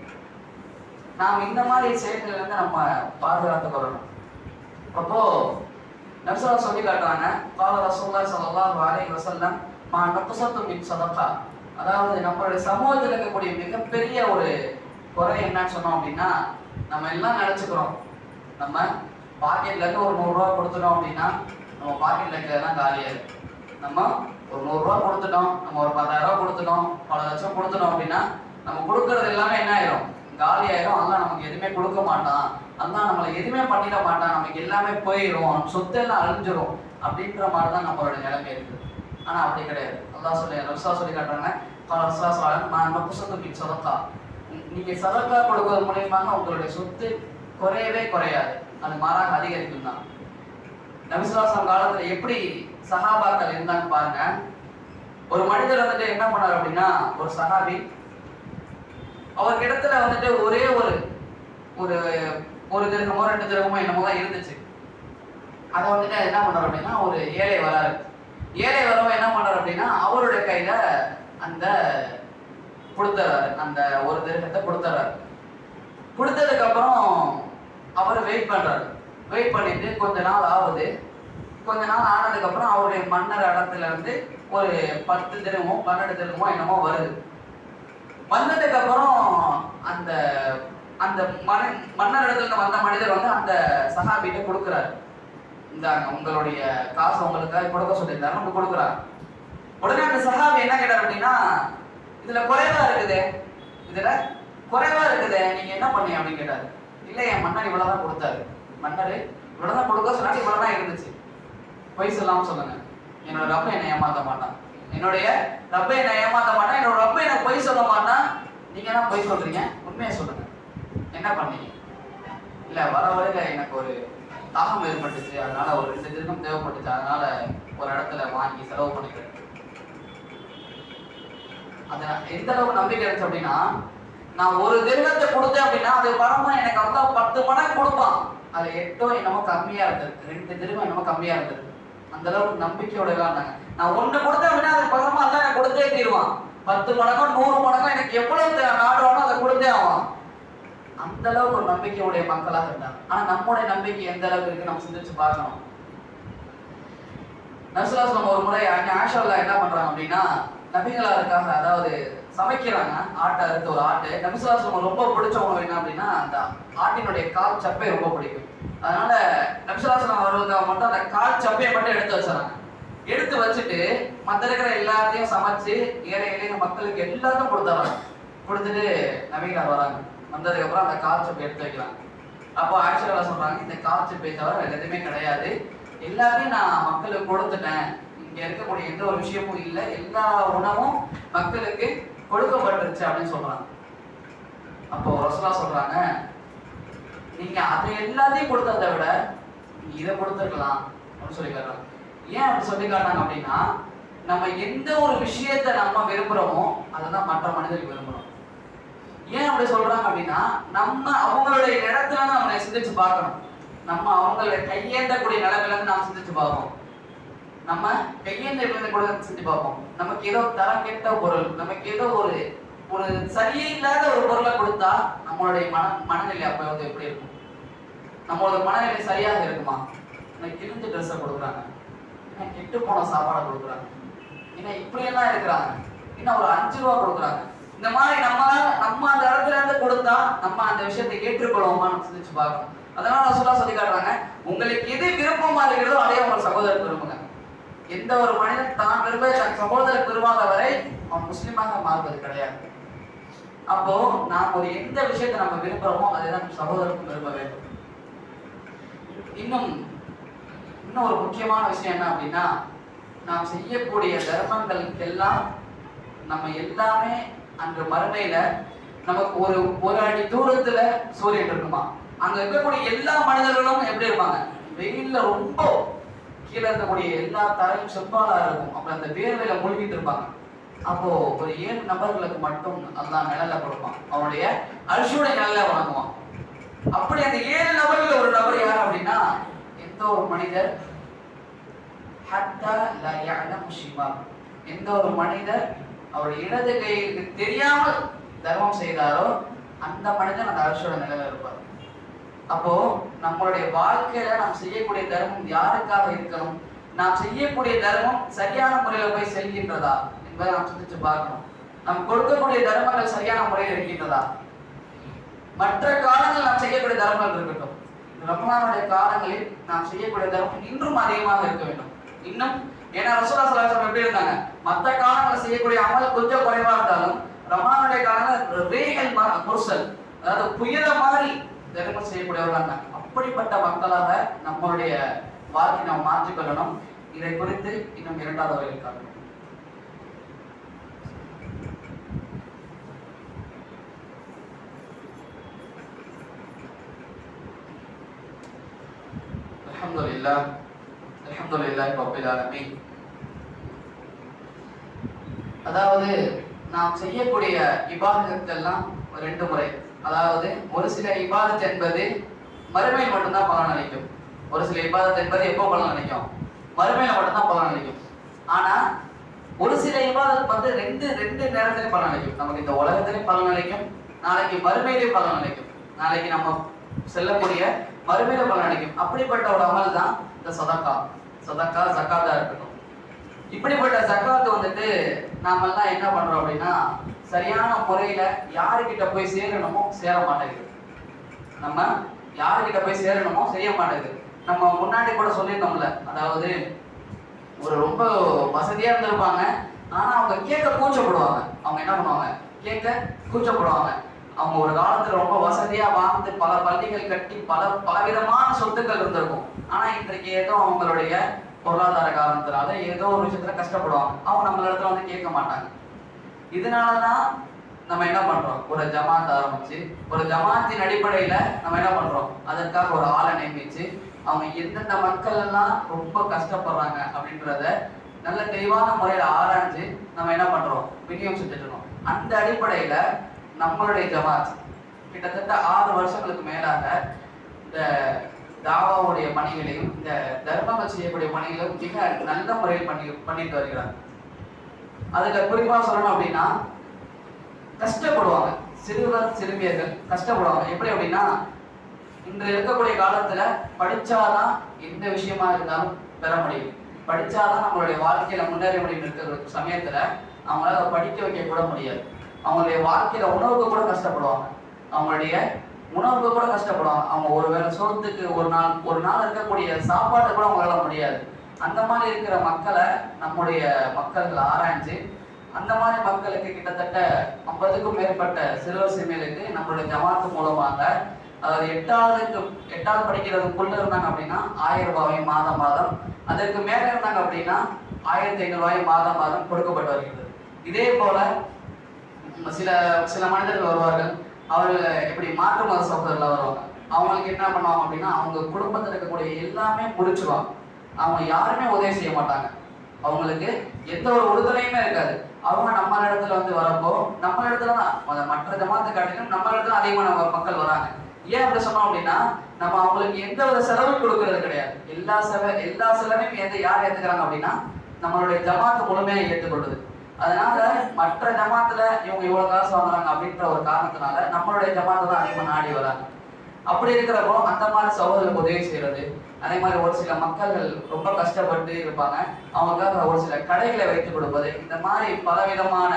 நாம் இந்த மாதிரி செயல்கள் வந்து நம்ம பாதுகாத்து கொள்ளணும். அப்போ நபிஸல்லா சொல்லி காட்டுறாங்க, கால ரசூலுல்லாஹி ஸல்லல்லாஹு அலைஹி வஸல்லம் மா நக்ஸத்து மின் ஸதகா. அதாவது நம்மளுடைய சமூகத்தில் இருக்கக்கூடிய மிகப்பெரிய ஒரு குறை என்னன்னு சொன்னோம் அப்படின்னா, நம்ம எல்லாம் நினைச்சுக்கிறோம், நம்ம பாக்கெட்ல இருந்து ஒரு 100 ரூபா கொடுத்துட்டோம் அப்படின்னா நம்ம பாக்கெட்ல இருக்கிறதெல்லாம் காலியா இருக்கு. நம்ம ஒரு 100 ரூபா கொடுத்துட்டோம், நம்ம ஒரு 10,000 ரூபா கொடுத்துட்டோம், பல லட்சம் கொடுத்துட்டோம் அப்படின்னா நம்ம கொடுக்கறது எல்லாமே என்ன ஆயிரும்? காலி ஆயிரும். அல்லாஹ் நமக்கு எதுவுமே கொடுக்க மாட்டான், அல்லாஹ் நம்மளை எதுவுமே பண்ணிட மாட்டான், நமக்கு எல்லாமே போயிடும், சொத்து எல்லாம் அழிஞ்சிரும் அப்படின்ற மாதிரி தான் நம்மளோட நிலைமை இருக்குது. ஆனா அப்படி கிடையாது. அல்லாஹ் சொல்லி காட்டுறாங்க, நீங்க சதக்கா கொடுக்கறது மூலியமாக உங்களுடைய சொத்து குறையவே குறையாது, அது மாறாக அதிகரிக்கும் தான். நபிசுல்லாஹ் காலத்துல எப்படி சஹாபாக்கள் இருந்தாங்க பாருங்க. ஒரு மனிதர் வந்துட்டு என்ன பண்ணார் அப்படின்னா, ஒரு சஹாபி அவருக்கு இடத்துல வந்துட்டு ஒரே ஒரு திருகமோ 2 திருகமோ என்னமோ தான் இருந்துச்சு. அதை வந்துட்டு என்ன பண்ணார் அப்படின்னா, ஒரு ஏழை வராரு. ஏழை வரவ என்ன பண்றாரு அப்படின்னா, அவருடைய கையில அந்த கொடுத்துறாரு, அந்த ஒரு திருகத்தை கொடுத்துறாரு. கொடுத்ததுக்கு அப்புறம் அவர் வெயிட் பண்றாரு. வெயிட் பண்ணிட்டு கொஞ்ச நாள் ஆகுது. கொஞ்ச நாள் ஆனதுக்கு அப்புறம் அவருடைய மன்னர் இடத்துல இருந்து ஒரு 10 திருகமோ 12 திருகமோ என்னமோ வருது. வந்ததுக்கு அப்புறம் அந்த அந்த மன்னர் இடத்துல வந்த மனிதர் வந்து அந்த சஹாபிட்ட கொடுக்குறாரு, இந்தாங்க உங்களுடைய காசு உங்களுக்காக கொடுக்க சொல்லியிருந்தாரு, நம்ம கொடுக்குறாரு. உடனே அந்த சஹாபி என்ன கேட்டார் அப்படின்னா, இதுல குறைவா இருக்குதே, நீங்க என்ன பண்ணீங்க அப்படின்னு கேட்டாரு. இல்ல என் மன்னர் இவ்வளவுதான் கொடுத்தாரு, மன்னர் இவ்வளவுதான் கொடுக்க சொன்னா இவ்வளவுதான் இருந்துச்சு, பொய் சொல்லாம சொல்லுங்க, என்னோட ரப்ப என்னை ஏமாத்த மாட்டான், என்னோட ரப்ப எனக்கு பொய் சொல்ல மாட்டான், நீங்க தான் பொய் சொல்றீங்க, உண்மையை சொல்லுங்க, என்ன பண்ணீங்க? இல்ல வர வரையில எனக்கு ஒரு தாகம் ஏற்பட்டுச்சு, அதனால ஒரு 2 திருகம் தேவைப்பட்டுச்சு, அதனால ஒரு இடத்துல வாங்கி செலவு பண்ணிக்கிறேன். அது எந்த அளவுக்கு நம்பிக்கை இருந்துச்சு அப்படின்னா, நான் ஒரு திருகத்தை கொடுத்தேன் அப்படின்னா அது பணமா எனக்கு அல்லாஹ் 10 மடங்கு கொடுப்பான். அது 8 என்னமோ கம்மியா இருந்தது, 2 திருகம் என்னமோ கம்மியா இருந்தது. அந்த அளவுக்கு நம்பிக்கையோட இருந்தாங்க. நான் 1 கொடுத்தேன் அப்படின்னா அது பணமா அல்லாஹ் எனக்கு கொடுத்தே தீருவான். 10 மடங்கோ 100 மடங்கோ எனக்கு எவ்வளவு நாடுவானோ அதை கொடுத்தே ஆவான். அந்த அளவுக்கு ஒரு நம்பிக்கையுடைய மக்களாக இருந்தாங்க. ஆனா நம்முடைய நம்பிக்கை எந்த அளவுக்கு இருக்கு நம்ம சிந்திச்சு பார்க்கணும். நபிசுல்லாஹ் ஒரு முறை ஆயிஷா என்ன பண்றாங்க அப்படின்னா, நபிகளாருக்காக அதாவது சமைக்கிறாங்க, ஆட்டை அறுத்து ஒரு ஆட்டு. நபிசுல்லாஹ் ரொம்ப பிடிச்ச உணவு என்ன அப்படின்னா, அந்த ஆட்டினுடைய கால் சப்பை ரொம்ப பிடிக்கும். அதனால நபிசுல்லாஹ் அவர்களுக்கு மட்டும் அந்த கால் சப்பையை மட்டும் எடுத்து வச்சுறாங்க. எடுத்து வச்சுட்டு மற்ற இருக்கிற எல்லாத்தையும் சமைச்சு ஏழை மக்களுக்கு எல்லாத்தையும் கொடுத்துறாங்க. கொடுத்துட்டு நபிகளார் வராங்க. வந்ததுக்கு அப்புறம் அந்த கால் சப்பை எடுத்து வைக்கிறாங்க. அப்போ ஆயிஷா சொல்றாங்க, இந்த கால் சப்பை தவிர எதுவுமே கிடையாது, எல்லாத்தையும் நான் மக்களுக்கு கொடுத்துட்டேன், இங்க இருக்கக்கூடிய எந்த ஒரு விஷயமும் இல்லை, எல்லா உணவும் மக்களுக்கு கொடுக்கப்பட்டுருச்சு அப்படின்னு சொல்றாங்க. அப்போ ரசூலுல்லாஹ் சொல்றாங்க, நீங்க அதை எல்லாத்தையும் கொடுத்ததை விட இதை கொடுத்துருக்கலாம் அப்படின்னு சொல்லி கேட்கலாம். ஏன் அப்படி சொல்லி காட்டாங்க அப்படின்னா, நம்ம எந்த ஒரு விஷயத்தை நம்ம விரும்புறோமோ அதை தான் மற்ற மனிதர்கள் விரும்புறோம். ஏன் அப்படி சொல்றாங்க அப்படின்னா, நம்ம அவங்களுடைய இடத்துல நம்ம சிந்திச்சு பார்க்கணும். நம்ம அவங்களுடைய கையேந்தக்கூடிய நிலைமையில இருந்து நாம் சிந்திச்சு பார்ப்போம். நம்ம கையேந்த கூட சிந்திச்சு பார்ப்போம். நமக்கு ஏதோ தரம் கெட்ட பொருள், நமக்கு ஏதோ ஒரு ஒரு சரியே இல்லாத ஒரு பொருளை கொடுத்தா நம்மளுடைய மனநிலை அப்ப வந்து எப்படி இருக்கும்? நம்மளோட மனநிலை சரியாக இருக்குமா? கிழிஞ்ச ட்ரெஸ்ஸை கொடுக்குறாங்க, கெட்டு போன சாப்பாடை கொடுக்குறாங்க, ஏன்னா இப்படி எல்லாம் இருக்கிறாங்க, இன்னும் ஒரு 5 ரூபா கொடுக்குறாங்க. இந்த மாதிரி நம்ம அந்த இடத்துல இருந்து கொடுத்தா நம்ம அந்த விஷயத்தை ஏற்றுக்கொள்வோமான்னு சிந்திச்சு பார்க்கணும். அதனால ரசூலுல்லாஹ் சொல்லி காட்டுறாங்க, உங்களுக்கு எது விருப்பமா இருக்கிறதோ அதே உங்கள் சகோதரருக்கு விரும்புங்க. எந்த ஒரு மனிதன் தான் விரும்ப தன் சகோதரருக்கு விரும்பாத வரை அவன் முஸ்லிமாக மாறுவது கிடையாது. அப்போ நாம் ஒரு எந்த விஷயத்தை நம்ம விரும்புறோமோ அதை தான் சகோதரருக்கும் விரும்ப வேண்டும். இன்னும் ஒரு முக்கியமான விஷயம் என்ன அப்படின்னா, நாம் செய்யக்கூடிய தர்மங்களுக்கெல்லாம் நம்ம எல்லாமே அன்று மறுமையில நமக்கு ஒரு அடி தூரத்துல சூரியன் இருக்குமா, அங்க இருக்கக்கூடிய எல்லா மனிதர்களும் எப்படி இருப்பாங்க? வெயில்ல ரொம்ப கீழே இருக்கக்கூடிய எல்லா தரையும் செவ்வாலா இருக்கும். அப்ப அந்த வேர்வையில மூழ்கிட்டு இருப்பாங்க. அப்போ ஒரு 7 நபர்களுக்கு மட்டும் அல்லாஹ் நிழல்ல கொடுப்பான், அவனுடைய அர்ஷுடைய நிழல்ல வழங்குவான். அப்படி அந்த 7 நபர்கள் ஒரு நபர் யார் அப்படின்னா, எந்த ஒரு மனிதர் ஹத்தா லா யஅலமு ஷிமால், எந்த ஒரு மனிதர் அவர் இடது கைக்கு தெரியாமல் தர்மம் செய்தாரோ அந்த மனிதன் அந்த அர்ஷுடைய நிழல்ல இருப்பார். அப்போ நம்மளுடைய வாழ்க்கையில நாம் செய்யக்கூடிய தர்மம் யாருக்காக இருக்கணும்? நாம் செய்யக்கூடிய தர்மம் சரியான முறையில போய் செல்கின்றதா என்பதை நாம் சிந்திச்சு பார்க்கணும். நாம் கொடுக்கக்கூடிய தர்மங்கள் சரியான முறையில் இருக்கின்றதா? மற்ற காலங்களில் நாம் செய்யக்கூடிய தர்மங்கள் இருக்கட்டும், ரமலானுடைய காலங்களில் நாம் செய்யக்கூடிய தர்மம் இன்னும் அதிகமாக இருக்க வேண்டும். இன்னும் ஏன்னா ரசூலுல்லாஹ் ஸல்லல்லாஹு அலைஹி வஸல்லம் எப்படி இருந்தாங்க, மற்ற காலங்களில் செய்யக்கூடிய அமல் கொஞ்சம் குறைவா இருந்தாலும் ரமலானுடைய காலங்களில் ரீஹல் முர்சல், அதாவது புயல மாதிரி தர்மம் செய்யக்கூடியவர்கள். அப்படிப்பட்ட மக்களாக நம்மளுடைய வாழ்க்கை நாம் மாற்றிக்கொள்ளணும். இதை குறித்து இன்னும் 2வது வரையில் காணணும். அல்ஹம்துலில்லாஹ் அல்ஹம்துலில்லாஹி ரப்பில் ஆலமீன். அதாவது நாம் செய்யக்கூடிய இபாதத்தெல்லாம் 2 முறை. அதாவது ஒரு சில இபாதத் என்பது மறுமையில் மட்டும்தான் பலன் அளிக்கும். ஒரு சில இபாதத் என்பது எப்போ பலன் அளிக்கும்? மறுமையில மட்டும்தான் பலன் அளிக்கும். ஆனா ஒரு சில இபாதத் வந்து ரெண்டு நேரத்திலே பலன் அளிக்கும். நமக்கு இந்த உலகத்திலே பலன் அளிக்கும், நாளைக்கு மறுமையிலே பலன் அளிக்கும். நாளைக்கு நம்ம செல்லக்கூடிய மறுமையில பலன் அளிக்கும். அப்படிப்பட்ட ஒரு அமல் தான் இந்த சதக்கா, ஜக்காத்தா இருக்கட்டும். இப்படிப்பட்ட ஜக்காத்து வந்துட்டு நாம எல்லாம் என்ன பண்றோம் அப்படின்னா, சரியான முறையில யாருக்கிட்ட போய் சேரணுமோ சேர மாட்டேங்குது. நம்ம யாருக்கிட்ட போய் சேரணுமோ செய்ய மாட்டேங்குது. நம்ம முன்னாடி கூட சொல்லியிருந்தோம்ல, அதாவது ஒரு ரொம்ப வசதியா இருந்திருப்பாங்க, ஆனா அவங்க கேட்க கூச்சப்படுவாங்க. அவங்க என்ன பண்ணுவாங்க? கேட்க கூச்சப்படுவாங்க. அவங்க ஒரு காலத்துல ரொம்ப வசதியா வாழ்ந்து பல பள்ளிகள் கட்டி பலவிதமான சொத்துக்கள் இருந்திருக்கும். ஆனா இன்றைக்கு ஏதோ அவங்களுடைய பொருளாதார காரணத்தினால ஏதோ ஒரு விஷயத்துல கஷ்டப்படுவாங்க. அவங்க நம்ம இடத்துல வந்து கேட்க மாட்டாங்க. இதனாலதான் நம்ம என்ன பண்றோம்? ஒரு ஜமாத் ஆரம்பிச்சு, ஒரு ஜமாத்தின் அடிப்படையில நம்ம என்ன பண்றோம்? அதற்காக ஒரு ஆளை நியமிச்சு, அவங்க எந்தெந்த மக்கள் எல்லாம் ரொம்ப கஷ்டப்படுறாங்க அப்படின்றத நல்ல தெளிவான முறையில ஆராய்ஞ்சு நம்ம என்ன பண்றோம்? விநியோகம் செஞ்சுட்டு இருக்கோம். அந்த அடிப்படையில நம்மளுடைய ஜமாத் கிட்டத்தட்ட 6 வருஷங்களுக்கு மேலாக இந்த தாவாவுடைய பணிகளையும் இந்த தர்மங்கள் செய்யக்கூடிய பணிகளையும் மிக நல்ல முறையில் பண்ணிட்டு வருகிறார். அதுல குறிப்பா சொல்லணும் அப்படின்னா, கஷ்டப்படுவாங்க சிறுவர் சிறுமியர்கள், கஷ்டப்படுவாங்க. எப்படி அப்படின்னா, இன்று இருக்கக்கூடிய காலத்துல படிச்சாதான் எந்த விஷயமா இருந்தாலும் பெற முடியும், படிச்சாதான் நம்மளுடைய வாழ்க்கையில முன்னேற முடியும் இருக்கிற சமயத்துல அவங்களால படிக்க வைக்க கூட முடியாது. அவங்களுடைய வாழ்க்கையில உணவுக்கு கூட கஷ்டப்படுவாங்க, அவங்களுடைய உணவுக்கு கூட கஷ்டப்படுவாங்க. அவங்க ஒரு வேளை சோத்துக்கு ஒரு நாள் இருக்கக்கூடிய சாப்பாட்டை கூட அவங்களால முடியாது. அந்த மாதிரி இருக்கிற மக்களை நம்முடைய மக்கள் ஆராய்ஞ்சு, அந்த மாதிரி மக்களுக்கு கிட்டத்தட்ட 50க்கும் மேற்பட்ட சிறுவர் சிறுமிகளுக்கு நம்மளுடைய ஜமாத்து மூலமாக, அதாவது 8வது படிக்கிறதுக்குள்ள இருந்தாங்க அப்படின்னா 1000 ரூபாய் மாதம், அதற்கு மேல இருந்தாங்க அப்படின்னா 1500 ரூபாய் மாதம் கொடுக்கப்பட்டு வருகிறது. இதே போல சில மனிதர்கள் வருவார்கள், அவர்கள் எப்படி மாற்று மத சகோதரர்கள் வருவாங்க. அவங்களுக்கு என்ன பண்ணுவாங்க அப்படின்னா, அவங்க குடும்பத்தில் இருக்கக்கூடிய எல்லாமே முடிச்சுவாங்க. அவங்க யாருமே உதவி செய்ய மாட்டாங்க. அவங்களுக்கு எந்த ஒரு உறுதுணையுமே இருக்காது. அவங்க நம்ம இடத்துல வந்து வரப்போ நம்ம இடத்துல தான் மற்ற ஜமாத்தை காட்டிலும் நம்ம இடத்துல அதிகமான மக்கள் வராங்க. ஏன் அப்படி சொன்னோம் அப்படின்னா, நம்ம அவங்களுக்கு எந்த ஒரு செலவும் கொடுக்கறது கிடையாது. எல்லா செலவையும் யார் ஏத்துக்கிறாங்க அப்படின்னா நம்மளுடைய ஜமாத்து முழுமையாக ஏற்றுக்கொள்ளுது. அதனால மற்ற ஜமாத்துல இவங்க இவ்வளவு காசு வாங்குறாங்க அப்படின்ற ஒரு காரணத்தினால நம்மளுடைய ஜமாத்தை தான் அதிகமாக நாடி வராங்க. அப்படி இருக்கிறப்போ அந்த மாதிரி சகோதரர்களுக்கு உதவி செய்யறது, அதே மாதிரி ஒரு சில மக்கள்கள் ரொம்ப கஷ்டப்பட்டு இருப்பாங்க, அவங்களுக்காக ஒரு சில கடைகளை வைத்துக் கொடுப்பது, இந்த மாதிரி பலவிதமான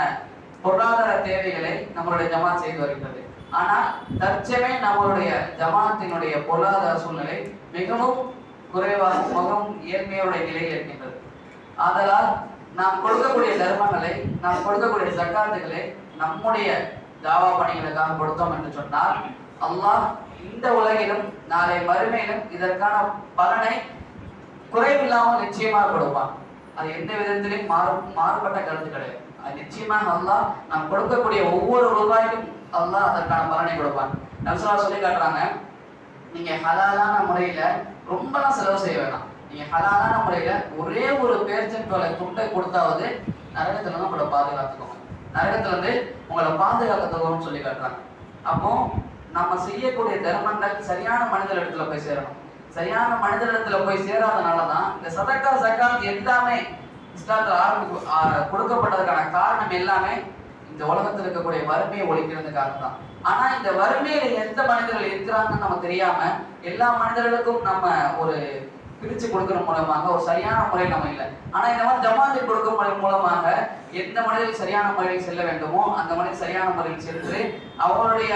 பொருளாதார தேவைகளை நம்மளுடைய ஜமாத் செய்து வருகிறது. ஆனால் தற்சமயம் நம்மளுடைய ஜமாத்தினுடைய பொருளாதார சூழ்நிலை மிகவும் குறைவாக மிகவும் ஏழ்மையுடைய நிலையில் இருக்கின்றது. ஆதலால் நாம் கொடுக்கக்கூடிய தர்மங்களை, நாம் கொடுக்கக்கூடிய ஜக்காத்துகளை நம்முடைய தாவா பணிகளுக்காக கொடுத்தோம் என்று சொன்னால் அல்லாஹ் இந்த உலகிலும் நாளை மறுமையிலும் இதற்கான பலனை குறைவில்லாமல் நிச்சயமாக கொடுப்பான். அது எந்த விதத்திலும் மாறுபட்ட கருத்து கிடையாது. அது நிச்சயமாக அல்லாஹ் நாம் கொடுக்கக்கூடிய ஒவ்வொரு ரூபாய்க்கும் அல்லாஹ் அதற்கான பலனை கொடுப்பான். நபிஸல்லல்லாஹு சொல்லி காட்டுறாங்க, நீங்க ஹலாலான முறையில ரொம்பலாம் செலவு செய்ய வேண்டாம். நீங்க ஹலாலான முறையில ஒரே ஒரு பேர்ச்சம்பழ துண்டை கொடுத்தாவது நரகத்துல இருந்து உங்களை பாதுகாத்துக்கோங்க, நரகத்துல இருந்து உங்களை பாதுகாத்துக்கோன்னு சொல்லி காட்டுறாங்க. அப்போ நம்ம செய்யக்கூடிய தர்மங்கள் சரியான மனிதர் இடத்துல போய் சேரணும். சரியான மனிதர் இடத்துல போய் சேராதனாலதான் இந்த சதக்கா ஜக்காத் எல்லாமே இஸ்லாத்துல கொடுக்கப்பட்டதுக்கான காரணம் எல்லாமே இந்த உலகத்தில் இருக்கக்கூடிய வறுமையை ஒழிக்கிறதுக்காக தான். ஆனா இந்த வறுமையில எந்த மனிதர்கள் இருக்கிறாங்கன்னு நம்ம தெரியாம எல்லா மனிதர்களுக்கும் நம்ம ஒரு பிரிச்சு கொடுக்கிற மூலமாக ஒரு சரியான முறையில் நம்ம இல்லை. ஆனா இந்த மாதிரி ஜமாத்தை கொடுக்கும் மூலமாக எந்த மனிதர்கள் சரியான முறையில் செல்ல வேண்டுமோ அந்த மனிதர் சரியான முறையில் சென்று அவங்களுடைய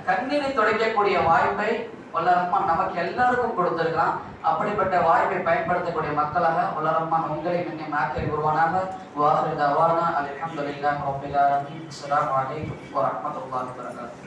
கண்ணீரை துடைக்கக்கூடிய வாய்ப்பை வல்ல ரஹ்மான் நமக்கு எல்லாருக்கும் கொடுத்திருக்கலாம். அப்படிப்பட்ட வாய்ப்பை பயன்படுத்தக்கூடிய மக்களாக வல்ல ரஹ்மான் உங்களை இன்னும் ஆக்கி வருவானாக. வாஹிரு தஅவானா அல்ஹம்துலில்லாஹி ரப்பில் ஆலமீன். அஸ்ஸலாமு அலைக்கும் வரஹ்மத்துல்லாஹி வபரகாத்துஹு.